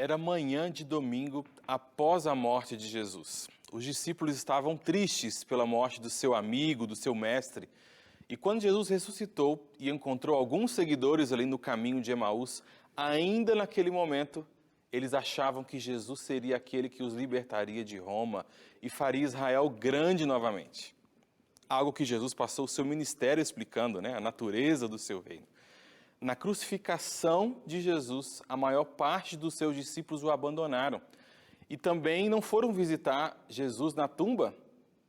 Era manhã de domingo após a morte de Jesus. Os discípulos estavam tristes pela morte do seu amigo, do seu mestre. E quando Jesus ressuscitou e encontrou alguns seguidores ali no caminho de Emaús, ainda naquele momento, eles achavam que Jesus seria aquele que os libertaria de Roma e faria Israel grande novamente. Algo que Jesus passou o seu ministério explicando, a natureza do seu reino. Na crucificação de Jesus, a maior parte dos seus discípulos o abandonaram. E também não foram visitar Jesus na tumba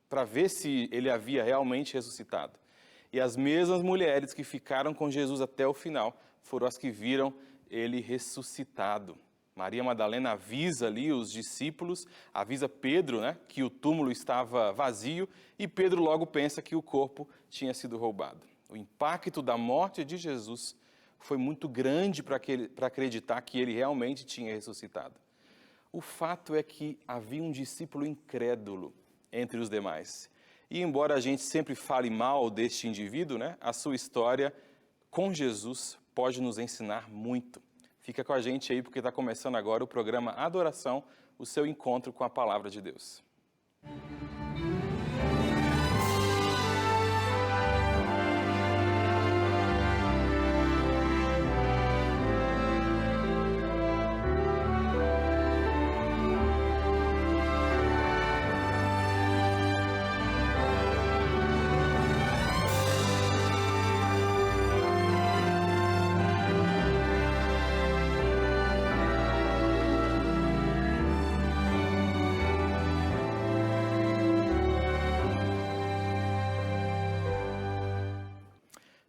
para ver se ele havia realmente ressuscitado. E as mesmas mulheres que ficaram com Jesus até o final foram as que viram ele ressuscitado. Maria Madalena avisa ali os discípulos, avisa Pedro, que o túmulo estava vazio, e Pedro logo pensa que o corpo tinha sido roubado. O impacto da morte de Jesus foi muito grande para acreditar que ele realmente tinha ressuscitado. O fato é que havia um discípulo incrédulo entre os demais. E embora a gente sempre fale mal deste indivíduo, a sua história com Jesus pode nos ensinar muito. Fica com a gente aí porque está começando agora o programa Adoração, o seu encontro com a Palavra de Deus.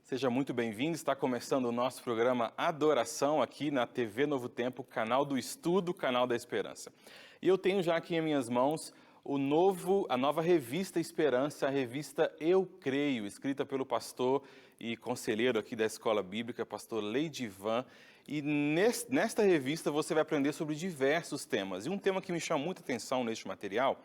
Seja muito bem-vindo, está começando o nosso programa Adoração aqui na TV Novo Tempo, canal do Estudo, canal da Esperança. E eu tenho já aqui em minhas mãos a nova revista Esperança, a revista Eu Creio, escrita pelo pastor e conselheiro aqui da Escola Bíblica, pastor Leidivan. E nesta revista você vai aprender sobre diversos temas. E um tema que me chama muita atenção neste material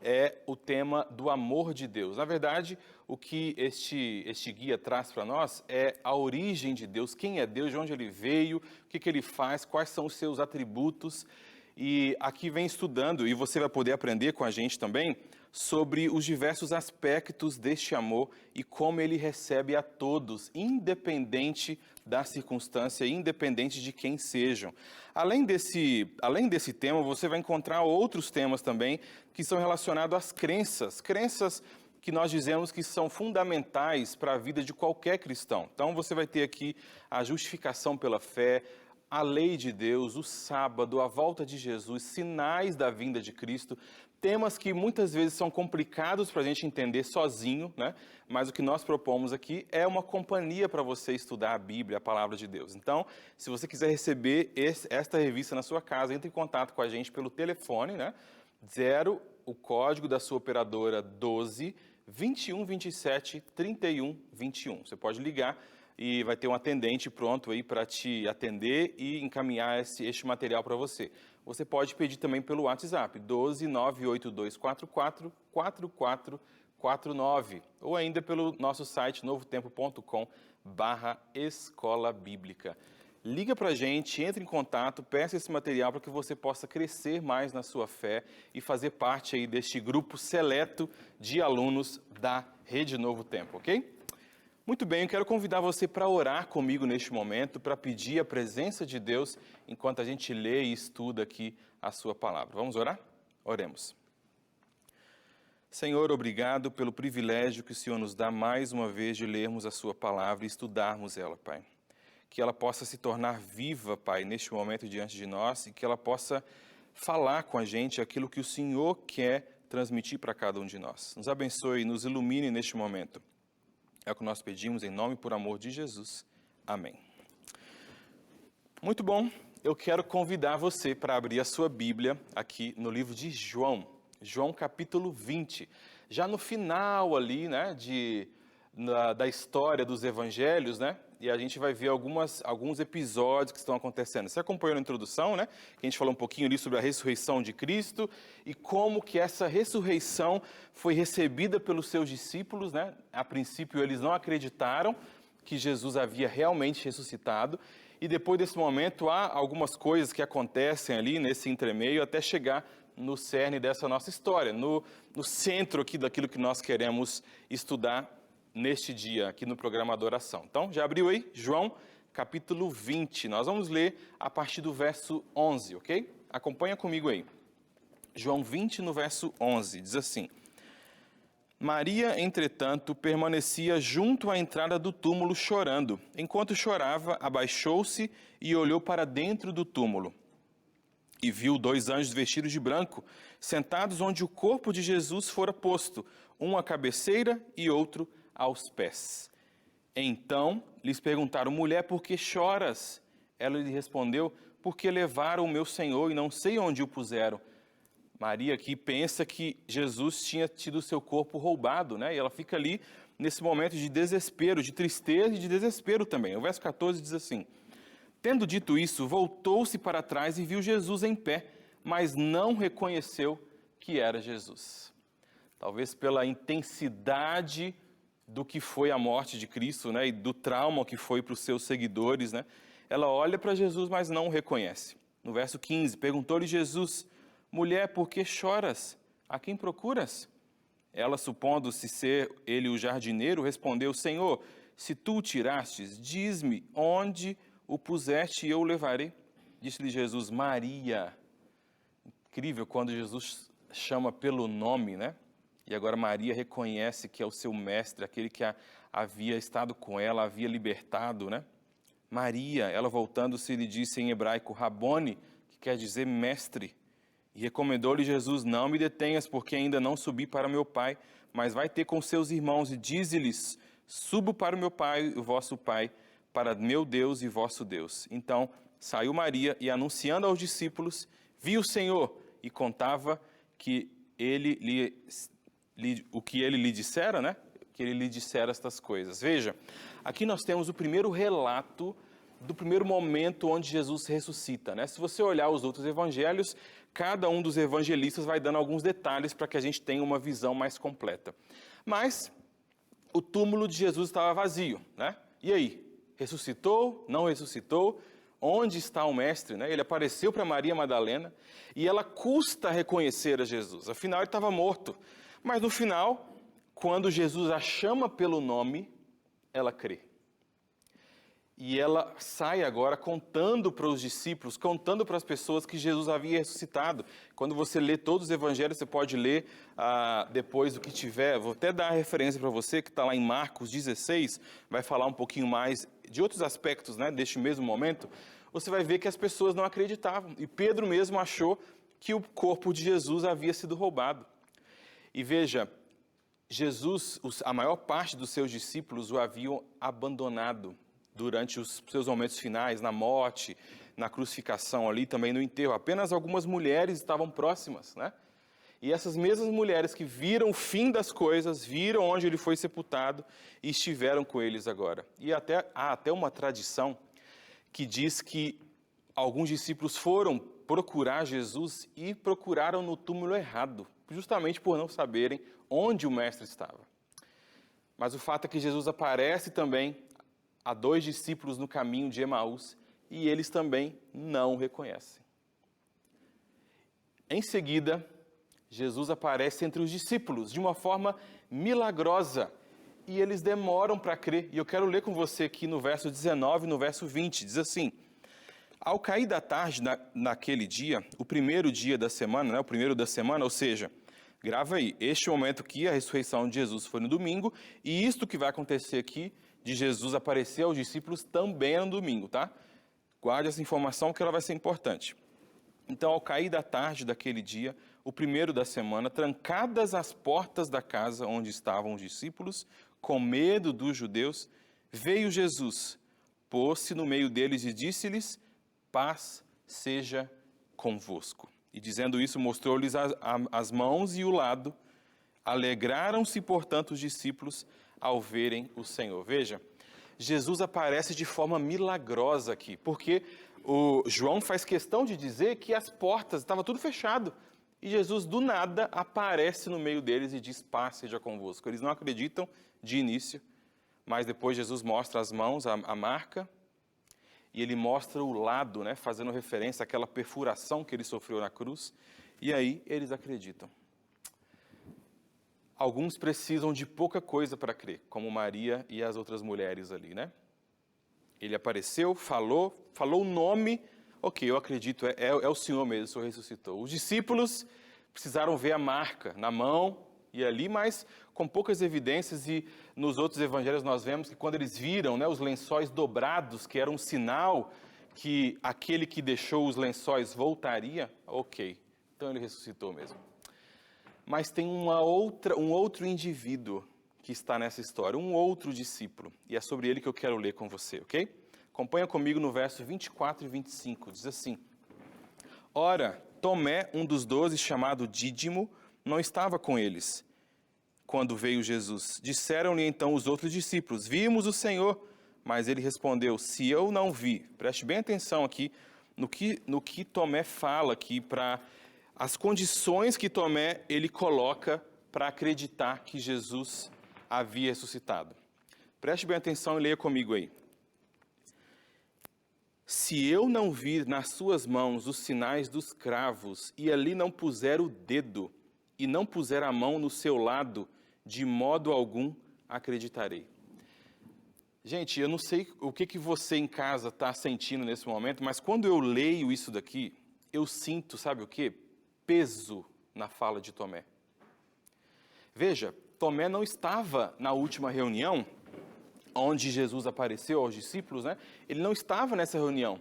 é o tema do amor de Deus. Na verdade, o que este guia traz para nós é a origem de Deus, quem é Deus, de onde ele veio, o que ele faz, quais são os seus atributos. E aqui vem estudando, e você vai poder aprender com a gente também, sobre os diversos aspectos deste amor e como ele recebe a todos, independente da circunstância, independente de quem sejam. Além desse tema, você vai encontrar outros temas também que são relacionados às crenças que nós dizemos que são fundamentais para a vida de qualquer cristão. Então você vai ter aqui a justificação pela fé, a lei de Deus, o sábado, a volta de Jesus, sinais da vinda de Cristo, temas que muitas vezes são complicados para a gente entender sozinho, mas o que nós propomos aqui é uma companhia para você estudar a Bíblia, a Palavra de Deus. Então, se você quiser receber esta revista na sua casa, entre em contato com a gente pelo telefone, 0, o código da sua operadora 12 21 27 31 21. Você pode ligar e vai ter um atendente pronto aí para te atender e encaminhar este material para você. Você pode pedir também pelo WhatsApp, 12 98244 4449, ou ainda pelo nosso site novotempo.com/escola bíblica. Liga para a gente, entre em contato, peça esse material para que você possa crescer mais na sua fé e fazer parte aí deste grupo seleto de alunos da Rede Novo Tempo, ok? Muito bem, eu quero convidar você para orar comigo neste momento, para pedir a presença de Deus enquanto a gente lê e estuda aqui a sua palavra. Vamos orar? Oremos. Senhor, obrigado pelo privilégio que o Senhor nos dá mais uma vez de lermos a sua palavra e estudarmos ela, Pai. Que ela possa se tornar viva, Pai, neste momento diante de nós e que ela possa falar com a gente aquilo que o Senhor quer transmitir para cada um de nós. Nos abençoe e nos ilumine neste momento. É o que nós pedimos em nome e por amor de Jesus. Amém. Muito bom, eu quero convidar você para abrir a sua Bíblia aqui no livro de João. João capítulo 20. Já no final ali, da história dos evangelhos, E a gente vai ver alguns episódios que estão acontecendo. Você acompanhou na introdução, Que a gente falou um pouquinho ali sobre a ressurreição de Cristo e como que essa ressurreição foi recebida pelos seus discípulos, A princípio eles não acreditaram que Jesus havia realmente ressuscitado. E depois desse momento, há algumas coisas que acontecem ali nesse entremeio até chegar no cerne dessa nossa história, no centro aqui daquilo que nós queremos estudar neste dia, aqui no programa Adoração. Então, já abriu aí? João, capítulo 20. Nós vamos ler a partir do verso 11, ok? Acompanha comigo aí. João 20, no verso 11, diz assim: Maria, entretanto, permanecia junto à entrada do túmulo chorando. Enquanto chorava, abaixou-se e olhou para dentro do túmulo. E viu 2 anjos vestidos de branco, sentados onde o corpo de Jesus fora posto, um à cabeceira e outro aos pés. Então lhes perguntaram: mulher, por que choras? Ela lhe respondeu: porque levaram o meu Senhor e não sei onde o puseram. Maria aqui pensa que Jesus tinha tido o seu corpo roubado, né? E ela fica ali nesse momento de desespero, de tristeza e de desespero também. O verso 14 diz assim: tendo dito isso, voltou-se para trás e viu Jesus em pé, mas não reconheceu que era Jesus. Talvez pela intensidade do que foi a morte de Cristo, né? E do trauma que foi para os seus seguidores, né? Ela olha para Jesus, mas não o reconhece. No verso 15, perguntou-lhe Jesus: mulher, por que choras? A quem procuras? Ela, supondo-se ser ele o jardineiro, respondeu: Senhor, se tu o tirastes, diz-me onde o puseste e eu o levarei. Disse-lhe Jesus: Maria. Incrível quando Jesus chama pelo nome, né? E agora Maria reconhece que é o seu mestre, aquele que havia estado com ela, havia libertado, né? Maria, ela voltando-se lhe disse em hebraico: Rabone, que quer dizer mestre. E recomendou-lhe Jesus: não me detenhas, porque ainda não subi para meu Pai, mas vai ter com seus irmãos e dize-lhes: subo para o meu Pai, o vosso Pai, para meu Deus e vosso Deus. Então saiu Maria e, anunciando aos discípulos, viu o Senhor e contava que o que ele lhe dissera, né? Que ele lhe dissera estas coisas. Veja, aqui nós temos o primeiro relato do primeiro momento onde Jesus ressuscita, né? Se você olhar os outros evangelhos, cada um dos evangelistas vai dando alguns detalhes para que a gente tenha uma visão mais completa. Mas o túmulo de Jesus estava vazio, né? E aí? Ressuscitou? Não ressuscitou? Onde está o mestre, né? Ele apareceu para Maria Madalena e ela custa reconhecer a Jesus. Afinal, ele estava morto. Mas no final, quando Jesus a chama pelo nome, ela crê. E ela sai agora contando para os discípulos, contando para as pessoas que Jesus havia ressuscitado. Quando você lê todos os evangelhos, você pode ler depois do que tiver. Vou até dar a referência para você, que está lá em Marcos 16, vai falar um pouquinho mais de outros aspectos, né, deste mesmo momento. Você vai ver que as pessoas não acreditavam. E Pedro mesmo achou que o corpo de Jesus havia sido roubado. E veja, Jesus, a maior parte dos seus discípulos o haviam abandonado durante os seus momentos finais, na morte, na crucificação ali, também no enterro. Apenas algumas mulheres estavam próximas, né? E essas mesmas mulheres que viram o fim das coisas, viram onde ele foi sepultado e estiveram com eles agora. E há até uma tradição que diz que alguns discípulos foram procurar Jesus e procuraram no túmulo errado, justamente por não saberem onde o mestre estava. Mas o fato é que Jesus aparece também a 2 discípulos no caminho de Emaús e eles também não o reconhecem. Em seguida, Jesus aparece entre os discípulos de uma forma milagrosa e eles demoram para crer. E eu quero ler com você aqui no verso 19 e no verso 20, diz assim: ao cair da tarde naquele dia, o primeiro dia da semana, né, o primeiro da semana, ou seja, grava aí, este momento aqui, a ressurreição de Jesus foi no domingo, e isto que vai acontecer aqui, de Jesus aparecer aos discípulos, também é no domingo, tá? Guarde essa informação que ela vai ser importante. Então, ao cair da tarde daquele dia, o primeiro da semana, trancadas as portas da casa onde estavam os discípulos, com medo dos judeus, veio Jesus, pôs-se no meio deles e disse-lhes: paz seja convosco. E dizendo isso, mostrou-lhes as mãos e o lado. Alegraram-se, portanto, os discípulos ao verem o Senhor. Veja, Jesus aparece de forma milagrosa aqui, porque o João faz questão de dizer que as portas, estava tudo fechado, e Jesus do nada aparece no meio deles e diz: paz seja convosco. Eles não acreditam de início, mas depois Jesus mostra as mãos, a marca, e ele mostra o lado, né, fazendo referência àquela perfuração que ele sofreu na cruz, e aí eles acreditam. Alguns precisam de pouca coisa para crer, como Maria e as outras mulheres ali, né? Ele apareceu, falou o nome, ok, eu acredito, é o Senhor mesmo, o Senhor ressuscitou. Os discípulos precisaram ver a marca na mão e ali, mas com poucas evidências, e nos outros evangelhos nós vemos que quando eles viram, né, os lençóis dobrados, que era um sinal que aquele que deixou os lençóis voltaria, ok, então ele ressuscitou mesmo. Mas tem um outro indivíduo que está nessa história, um outro discípulo, e é sobre ele que eu quero ler com você, ok? Acompanha comigo no verso 24 e 25, diz assim: Ora, Tomé, um dos 12, chamado Dídimo, não estava com eles quando veio Jesus. Disseram-lhe então os outros discípulos: Vimos o Senhor. Mas ele respondeu: Se eu não vi, preste bem atenção aqui no que Tomé fala aqui, para as condições que Tomé ele coloca para acreditar que Jesus havia ressuscitado. Preste bem atenção e leia comigo aí. Se eu não vir nas suas mãos os sinais dos cravos, e ali não puser o dedo, e não puser a mão no seu lado, de modo algum acreditarei. Gente, eu não sei o que você em casa está sentindo nesse momento, mas quando eu leio isso daqui, eu sinto, sabe o quê? Peso na fala de Tomé. Veja, Tomé não estava na última reunião, onde Jesus apareceu aos discípulos, né? Ele não estava nessa reunião.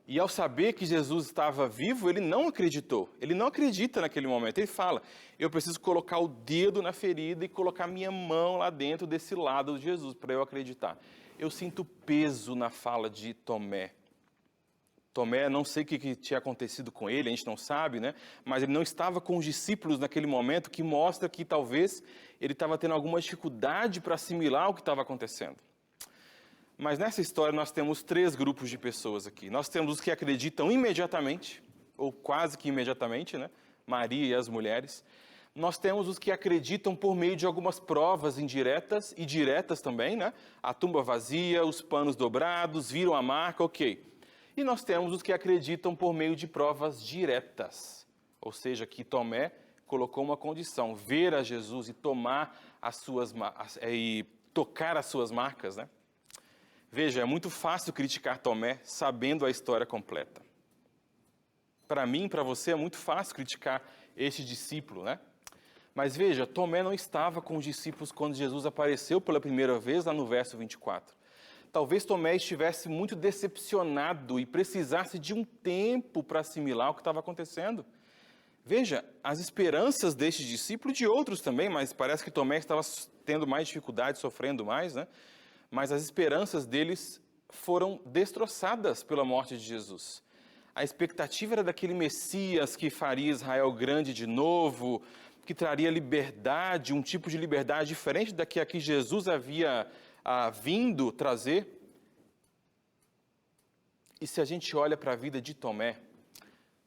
E ao saber que Jesus estava vivo, ele não acreditou. Ele não acredita naquele momento. Ele fala: eu preciso colocar o dedo na ferida e colocar minha mão lá dentro desse lado de Jesus para eu acreditar. Eu sinto peso na fala de Tomé. Tomé, não sei o que tinha acontecido com ele, a gente não sabe, né? Mas ele não estava com os discípulos naquele momento, que mostra que talvez ele estava tendo alguma dificuldade para assimilar o que estava acontecendo. Mas nessa história nós temos 3 grupos de pessoas aqui. Nós temos os que acreditam imediatamente, ou quase que imediatamente, né? Maria e as mulheres. Nós temos os que acreditam por meio de algumas provas indiretas e diretas também, né? A tumba vazia, os panos dobrados, viram a marca, ok. E nós temos os que acreditam por meio de provas diretas, ou seja, que Tomé colocou uma condição: ver a Jesus e tomar e tocar as suas marcas, né? Veja, é muito fácil criticar Tomé sabendo a história completa. Para mim, para você, é muito fácil criticar este discípulo, né? Mas veja, Tomé não estava com os discípulos quando Jesus apareceu pela primeira vez, lá no verso 24. Talvez Tomé estivesse muito decepcionado e precisasse de um tempo para assimilar o que estava acontecendo. Veja, as esperanças deste discípulo e de outros também, mas parece que Tomé estava tendo mais dificuldade, sofrendo mais, né? Mas as esperanças deles foram destroçadas pela morte de Jesus. A expectativa era daquele Messias que faria Israel grande de novo, que traria liberdade, um tipo de liberdade diferente da que aqui Jesus havia vindo trazer. E se a gente olha para a vida de Tomé,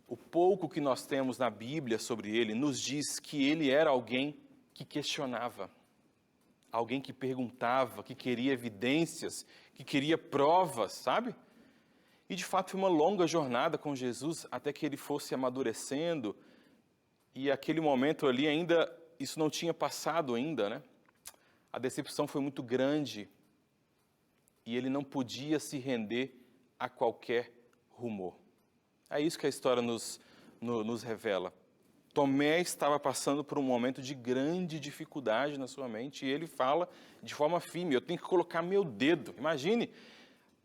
o pouco que nós temos na Bíblia sobre ele nos diz que ele era alguém que questionava, alguém que perguntava, que queria evidências, que queria provas, sabe? E de fato foi uma longa jornada com Jesus até que ele fosse amadurecendo, e aquele momento ali ainda, isso não tinha passado ainda, né? A decepção foi muito grande e ele não podia se render a qualquer rumor. É isso que a história nos revela. Tomé estava passando por um momento de grande dificuldade na sua mente e ele fala de forma firme: eu tenho que colocar meu dedo. Imagine,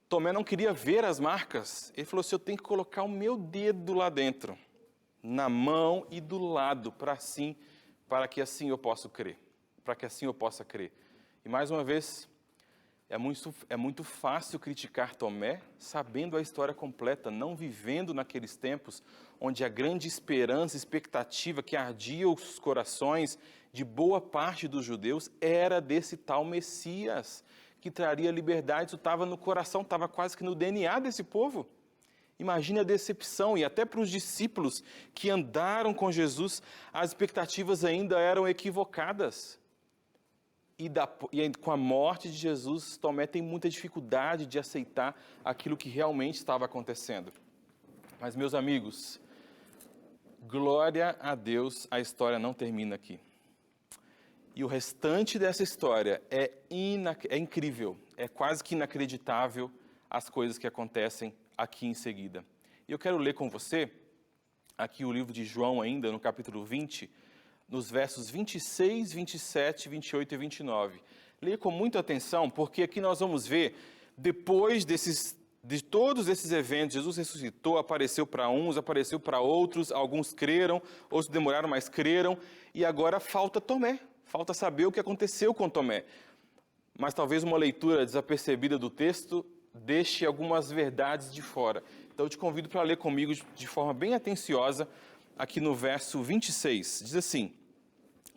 Tomé não queria ver as marcas. Ele falou assim: eu tenho que colocar o meu dedo lá dentro, na mão e do lado, para que assim eu possa crer. Para que assim eu possa crer. E mais uma vez, é muito fácil criticar Tomé sabendo a história completa, não vivendo naqueles tempos onde a grande esperança, expectativa que ardia os corações de boa parte dos judeus era desse tal Messias, que traria liberdade. Isso estava no coração, estava quase que no DNA desse povo. Imagine a decepção, e até para os discípulos que andaram com Jesus, as expectativas ainda eram equivocadas. com a morte de Jesus, Tomé tem muita dificuldade de aceitar aquilo que realmente estava acontecendo. Mas, meus amigos, glória a Deus, a história não termina aqui. E o restante dessa história é incrível, é quase que inacreditável as coisas que acontecem aqui em seguida. E eu quero ler com você, aqui o livro de João ainda, no capítulo 20, nos versos 26, 27, 28 e 29. Leia com muita atenção, porque aqui nós vamos ver, depois de todos esses eventos, Jesus ressuscitou, apareceu para uns, apareceu para outros, alguns creram, outros demoraram, mas creram, e agora falta Tomé. Falta saber o que aconteceu com Tomé. Mas talvez uma leitura desapercebida do texto deixe algumas verdades de fora. Então eu te convido para ler comigo de forma bem atenciosa, aqui no verso 26. Diz assim: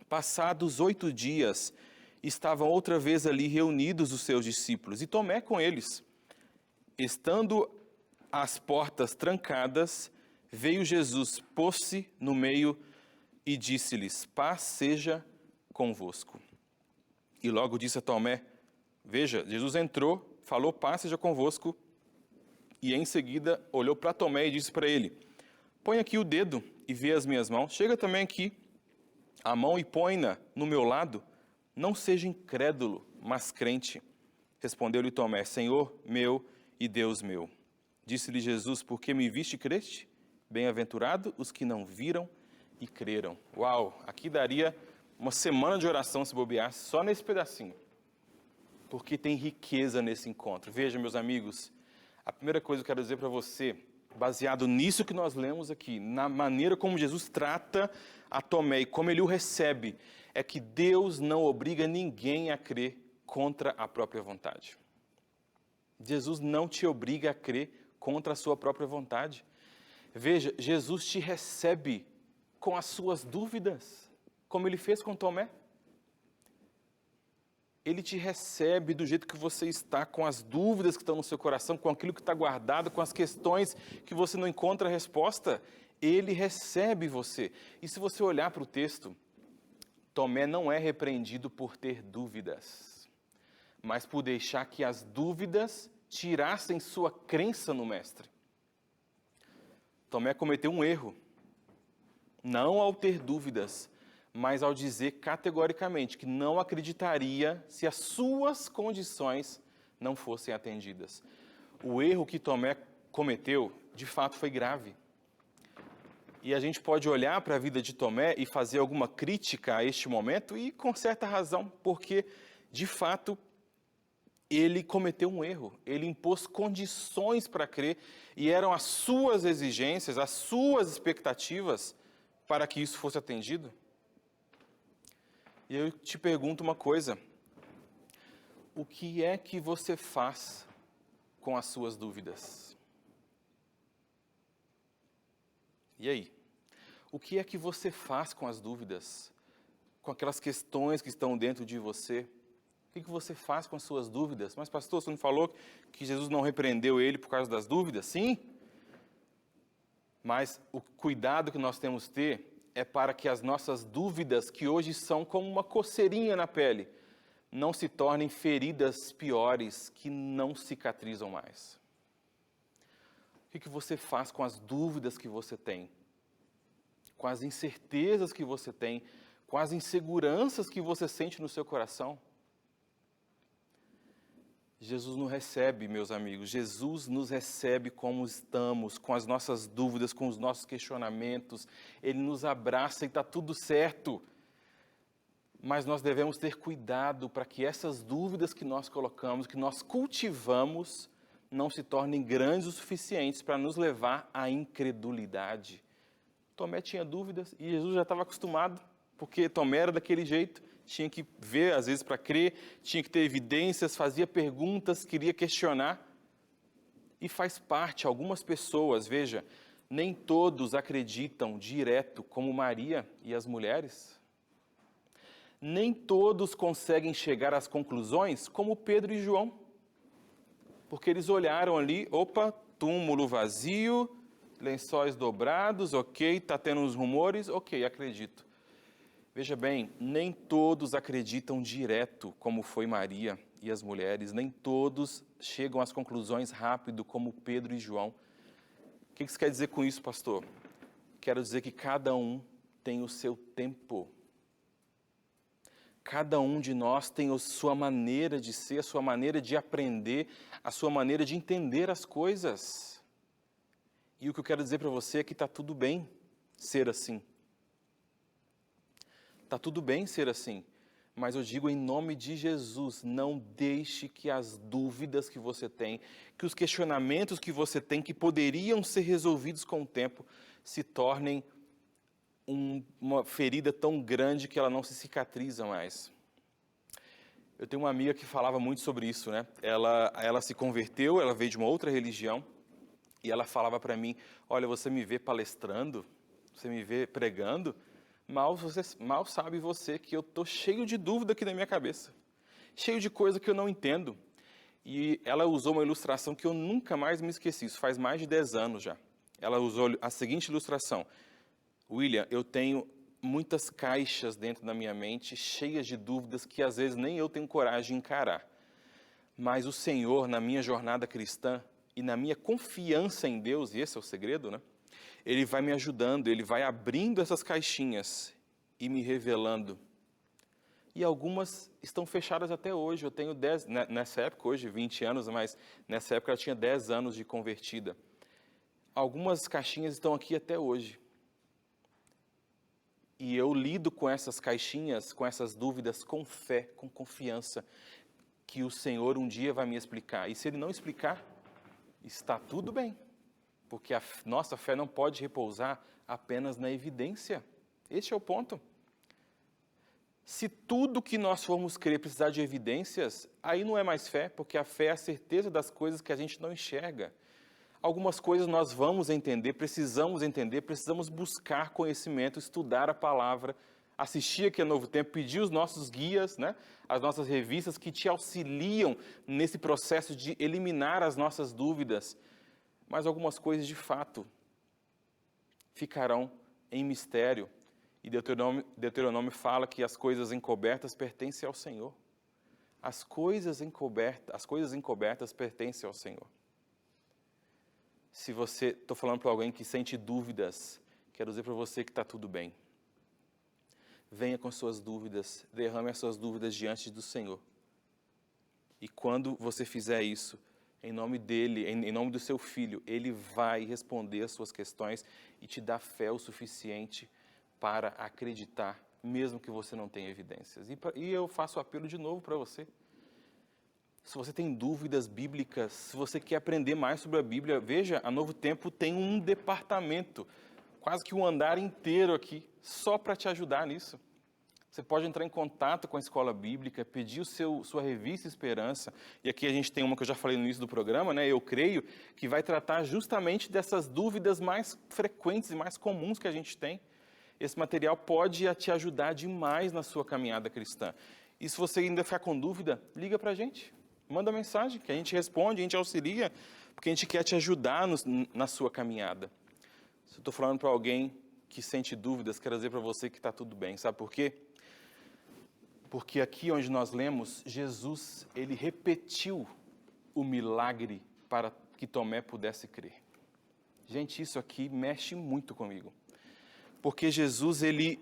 passados 8 dias, estavam outra vez ali reunidos os seus discípulos, e Tomé com eles. Estando as portas trancadas, veio Jesus, pôs-se no meio e disse-lhes: paz seja convosco. E logo disse a Tomé: veja, Jesus entrou, falou: paz seja convosco, e em seguida olhou para Tomé e disse para ele: põe aqui o dedo e vê as minhas mãos, chega também aqui a mão e põe-na no meu lado, não seja incrédulo, mas crente. Respondeu-lhe Tomé: Senhor meu e Deus meu. Disse-lhe Jesus: porque me viste e creste? Bem-aventurado os que não viram e creram. Uau, aqui daria uma semana de oração se bobeasse só nesse pedacinho, porque tem riqueza nesse encontro. Veja, meus amigos, a primeira coisa que eu quero dizer para você, baseado nisso que nós lemos aqui, na maneira como Jesus trata a Tomé e como ele o recebe, é que Deus não obriga ninguém a crer contra a própria vontade. Jesus não te obriga a crer contra a sua própria vontade. Veja, Jesus te recebe com as suas dúvidas, como ele fez com Tomé. Ele te recebe do jeito que você está, com as dúvidas que estão no seu coração, com aquilo que está guardado, com as questões que você não encontra resposta. Ele recebe você. E se você olhar para o texto, Tomé não é repreendido por ter dúvidas, mas por deixar que as dúvidas tirassem sua crença no Mestre. Tomé cometeu um erro, não ao ter dúvidas, mas ao dizer categoricamente que não acreditaria se as suas condições não fossem atendidas. O erro que Tomé cometeu, de fato, foi grave. E a gente pode olhar para a vida de Tomé e fazer alguma crítica a este momento, e com certa razão, porque, de fato, ele cometeu um erro. Ele impôs condições para crer, e eram as suas exigências, as suas expectativas para que isso fosse atendido. E eu te pergunto uma coisa: o que é que você faz com as suas dúvidas? E aí? O que é que você faz com as dúvidas? Com aquelas questões que estão dentro de você? O que você faz com as suas dúvidas? Mas pastor, você não falou que Jesus não repreendeu ele por causa das dúvidas? Sim. Mas o cuidado que nós temos que ter é para que as nossas dúvidas, que hoje são como uma coceirinha na pele, não se tornem feridas piores que não cicatrizam mais. O que você faz com as dúvidas que você tem? Com as incertezas que você tem? Com as inseguranças que você sente no seu coração? Jesus nos recebe, meus amigos, Jesus nos recebe como estamos, com as nossas dúvidas, com os nossos questionamentos. Ele nos abraça e está tudo certo. Mas nós devemos ter cuidado para que essas dúvidas que nós colocamos, que nós cultivamos, não se tornem grandes o suficientes para nos levar à incredulidade. Tomé tinha dúvidas e Jesus já estava acostumado, porque Tomé era daquele jeito. Tinha que ver, às vezes, para crer, tinha que ter evidências, fazia perguntas, queria questionar. E faz parte, algumas pessoas, veja, nem todos acreditam direto, como Maria e as mulheres. Nem todos conseguem chegar às conclusões, como Pedro e João. Porque eles olharam ali, opa, túmulo vazio, lençóis dobrados, ok, está tendo uns rumores, ok, acredito. Veja bem, nem todos acreditam direto, como foi Maria e as mulheres, nem todos chegam às conclusões rápido, como Pedro e João. O que isso quer dizer com isso, pastor? Quero dizer que cada um tem o seu tempo. Cada um de nós tem a sua maneira de ser, a sua maneira de aprender, a sua maneira de entender as coisas. E o que eu quero dizer para você é que está tudo bem ser assim. Está tudo bem ser assim, mas eu digo em nome de Jesus, não deixe que as dúvidas que você tem, que os questionamentos que você tem, que poderiam ser resolvidos com o tempo, se tornem uma ferida tão grande que ela não se cicatriza mais. Eu tenho uma amiga que falava muito sobre isso, né? Ela se converteu, ela veio de uma outra religião, e ela falava para mim, olha, você me vê palestrando, você me vê pregando, mal sabe você que eu estou cheio de dúvida aqui na minha cabeça, cheio de coisa que eu não entendo. E ela usou uma ilustração que eu nunca mais me esqueci, isso faz mais de 10 anos já. Ela usou a seguinte ilustração: William, eu tenho muitas caixas dentro da minha mente, cheias de dúvidas que às vezes nem eu tenho coragem de encarar. Mas o Senhor, na minha jornada cristã e na minha confiança em Deus, e esse é o segredo, né? Ele vai me ajudando, Ele vai abrindo essas caixinhas e me revelando. E algumas estão fechadas até hoje. Eu tenho 10, nessa época, hoje 20 anos, mas nessa época eu tinha 10 anos de convertida. Algumas caixinhas estão aqui até hoje. E eu lido com essas caixinhas, com essas dúvidas, com fé, com confiança, que o Senhor um dia vai me explicar. E se Ele não explicar, está tudo bem. Porque a nossa fé não pode repousar apenas na evidência. Este é o ponto. Se tudo que nós formos crer precisar de evidências, aí não é mais fé, porque a fé é a certeza das coisas que a gente não enxerga. Algumas coisas nós vamos entender, precisamos buscar conhecimento, estudar a palavra, assistir aqui a Novo Tempo, pedir os nossos guias, né, as nossas revistas que te auxiliam nesse processo de eliminar as nossas dúvidas. Mas algumas coisas, de fato, ficarão em mistério. E Deuteronômio fala que as coisas encobertas pertencem ao Senhor. As coisas encobertas pertencem ao Senhor. Se você, estou falando para alguém que sente dúvidas, quero dizer para você que está tudo bem. Venha com suas dúvidas, derrame as suas dúvidas diante do Senhor. E quando você fizer isso, em nome dele, em nome do seu filho, ele vai responder as suas questões e te dar fé o suficiente para acreditar, mesmo que você não tenha evidências. E eu faço o apelo de novo para você. Se você tem dúvidas bíblicas, se você quer aprender mais sobre a Bíblia, veja, a Novo Tempo tem um departamento, quase que um andar inteiro aqui, só para te ajudar nisso. Você pode entrar em contato com a Escola Bíblica, pedir sua revista Esperança, e aqui a gente tem uma que eu já falei no início do programa, né? Eu creio, que vai tratar justamente dessas dúvidas mais frequentes e mais comuns que a gente tem. Esse material pode te ajudar demais na sua caminhada cristã. E se você ainda ficar com dúvida, liga para a gente, manda mensagem, que a gente responde, a gente auxilia, porque a gente quer te ajudar na sua caminhada. Se eu estou falando para alguém que sente dúvidas, quero dizer para você que está tudo bem. Sabe por quê? Porque aqui onde nós lemos, Jesus, ele repetiu o milagre para que Tomé pudesse crer. Gente, isso aqui mexe muito comigo. Porque Jesus, ele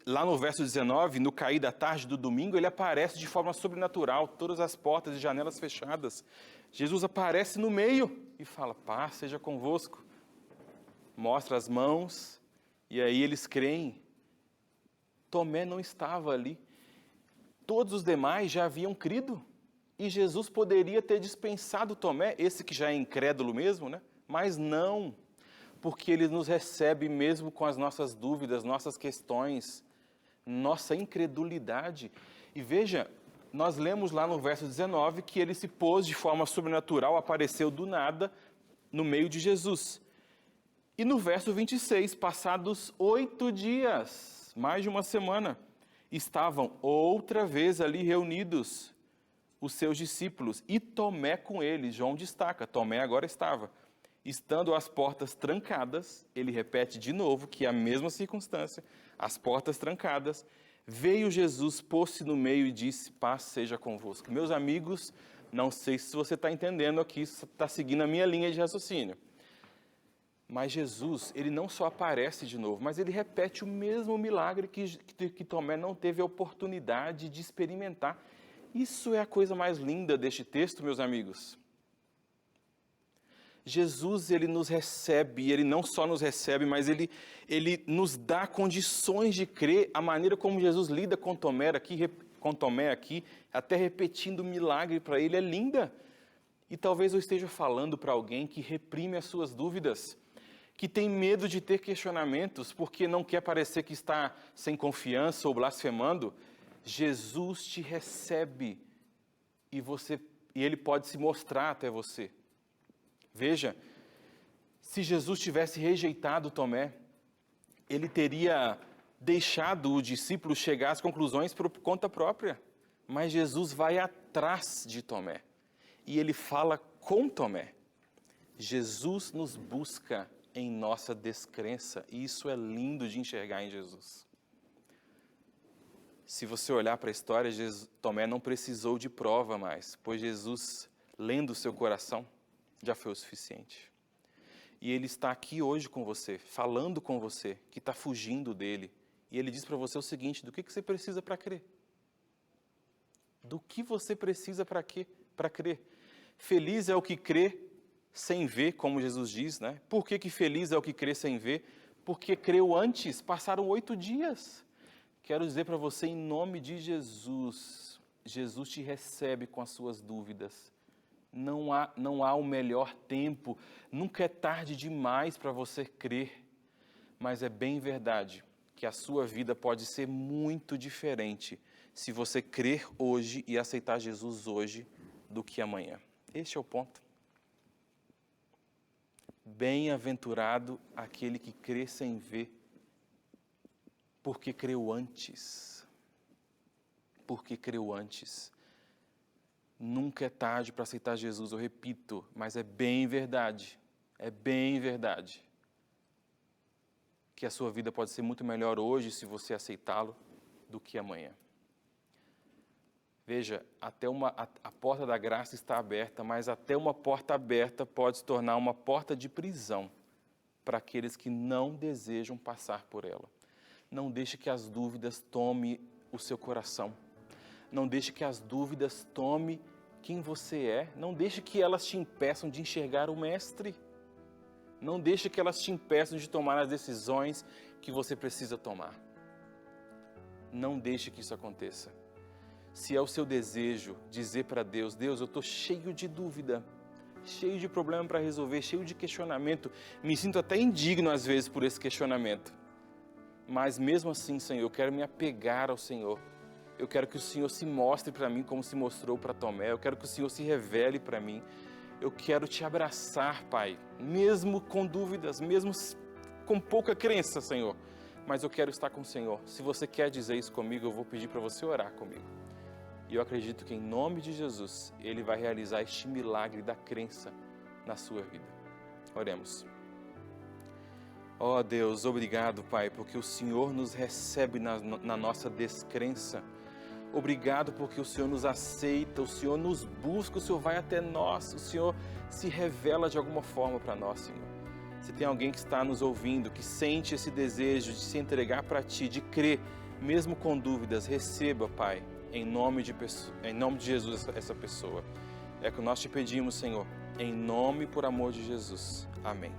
lá no verso 19, no cair da tarde do domingo, ele aparece de forma sobrenatural, todas as portas e janelas fechadas. Jesus aparece no meio e fala, paz seja convosco. Mostra as mãos e aí eles creem. Tomé não estava ali. Todos os demais já haviam crido. E Jesus poderia ter dispensado Tomé, esse que já é incrédulo mesmo, né? Mas não, porque ele nos recebe mesmo com as nossas dúvidas, nossas questões, nossa incredulidade. E veja, nós lemos lá no verso 19 que ele se pôs de forma sobrenatural, apareceu do nada no meio de Jesus. E no verso 26, passados 8 dias, mais de uma semana, estavam outra vez ali reunidos os seus discípulos e Tomé com eles. João destaca, Tomé agora estava. Estando as portas trancadas, ele repete de novo que é a mesma circunstância, as portas trancadas, veio Jesus, pôs-se no meio e disse, paz seja convosco. Meus amigos, não sei se você está entendendo aqui, se está seguindo a minha linha de raciocínio. Mas Jesus, ele não só aparece de novo, mas ele repete o mesmo milagre que Tomé não teve a oportunidade de experimentar. Isso é a coisa mais linda deste texto, meus amigos. Jesus, ele nos recebe, ele não só nos recebe, mas ele nos dá condições de crer. A maneira como Jesus lida com Tomé aqui, até repetindo o milagre para ele, é linda. E talvez eu esteja falando para alguém que reprime as suas dúvidas, que tem medo de ter questionamentos, porque não quer parecer que está sem confiança ou blasfemando. Jesus te recebe e ele pode se mostrar até você. Veja, se Jesus tivesse rejeitado Tomé, ele teria deixado o discípulo chegar às conclusões por conta própria. Mas Jesus vai atrás de Tomé e ele fala com Tomé. Jesus nos busca em nossa descrença e isso é lindo de enxergar em Jesus. Se você olhar para a história, Tomé não precisou de prova mais, pois Jesus, lendo o seu coração, já foi o suficiente. E ele está aqui hoje com você, falando com você, que está fugindo dele. E ele diz para você o seguinte, do que você precisa para crer? Do que você precisa para crer? Feliz é o que crê sem ver, como Jesus diz, né? Por que feliz é o que crê sem ver? Porque creu antes, passaram 8 dias. Quero dizer para você, em nome de Jesus, Jesus te recebe com as suas dúvidas. Não há o melhor tempo, nunca é tarde demais para você crer, mas é bem verdade que a sua vida pode ser muito diferente se você crer hoje e aceitar Jesus hoje do que amanhã. Este é o ponto. Bem-aventurado aquele que crê sem ver, porque creu antes. Porque creu antes. Nunca é tarde para aceitar Jesus, eu repito, mas é bem verdade, que a sua vida pode ser muito melhor hoje se você aceitá-lo do que amanhã. Veja, a porta da graça está aberta, mas até uma porta aberta pode se tornar uma porta de prisão para aqueles que não desejam passar por ela. Não deixe que as dúvidas tomem o seu coração. Não deixe que as dúvidas tomem quem você é. Não deixe que elas te impeçam de enxergar o Mestre. Não deixe que elas te impeçam de tomar as decisões que você precisa tomar. Não deixe que isso aconteça. Se é o seu desejo dizer para Deus, Deus, eu estou cheio de dúvida, cheio de problema para resolver, cheio de questionamento, me sinto até indigno às vezes por esse questionamento. Mas mesmo assim, Senhor, eu quero me apegar ao Senhor. Eu quero que o Senhor se mostre para mim como se mostrou para Tomé. Eu quero que o Senhor se revele para mim. Eu quero te abraçar, Pai, mesmo com dúvidas, mesmo com pouca crença, Senhor. Mas eu quero estar com o Senhor. Se você quer dizer isso comigo, eu vou pedir para você orar comigo. E eu acredito que em nome de Jesus, Ele vai realizar este milagre da crença na sua vida. Oremos. Ó Deus, obrigado, Pai, porque o Senhor nos recebe na nossa descrença. Obrigado porque o Senhor nos aceita, o Senhor nos busca, o Senhor vai até nós, o Senhor se revela de alguma forma para nós, Senhor. Se tem alguém que está nos ouvindo, que sente esse desejo de se entregar para Ti, de crer, mesmo com dúvidas, receba, Pai, em nome de Jesus essa pessoa. É que nós te pedimos, Senhor, em nome e por amor de Jesus. Amém.